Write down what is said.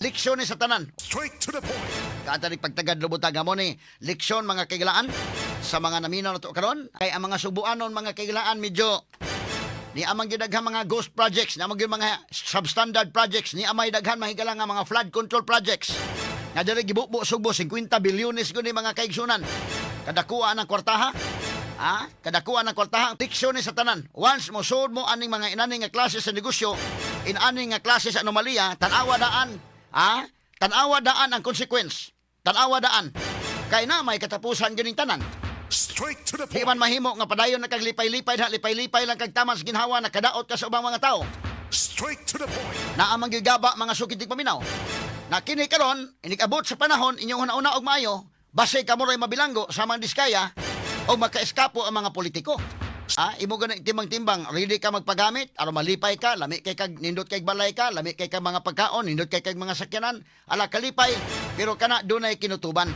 Leksyon ni sa tanan. Straight to the point. Kaata ni pagtagad lubutag mo ni leksyon mga kaigilaan sa mga naminaw na to karon. Kay ang mga subuanon mga kaigilaan medyo ni amang gidaghang mga ghost projects, ni amang gyud mga substandard projects, ni amay daghan mahigala nga mga flood control projects. Nga diri gibubo Subo 50 bilyones gud ni mga kaigsunan. Kadakuha ng kwartaha. Kadakuha ng kwartaha. Leksyon ni sa tanan. Once mo sud mo aning mga inani nga klase sa negosyo, inani nga klase sa anomalya, tanawa daan. Tanawa daan ang consequence. Tanawa daan. Kay na may katapusan ganing tanan. Straight to the Di point. man mahimo nga padayon na kag lipay-lipay na lipay-lipay lang kag tamas ginhawa na kadaot ka sa ubang mga tao. Straight to the point. Na amang gigaba mga sukitig paminaw. Na kini karon inig-abot sa panahon inyong una-una og maayo, base ka mo ray mabilanggo sa mga diskaya o makaeskapo ang mga politiko. Imo ganang timbang-timbang, ready ka magpagamit, aron malipay ka, lami kay kag nindot kay balay ka, lami kay kag mga pagkaon, nindot kay kag mga sakyanan, ala kalipay, pero kana dunay kinutuban.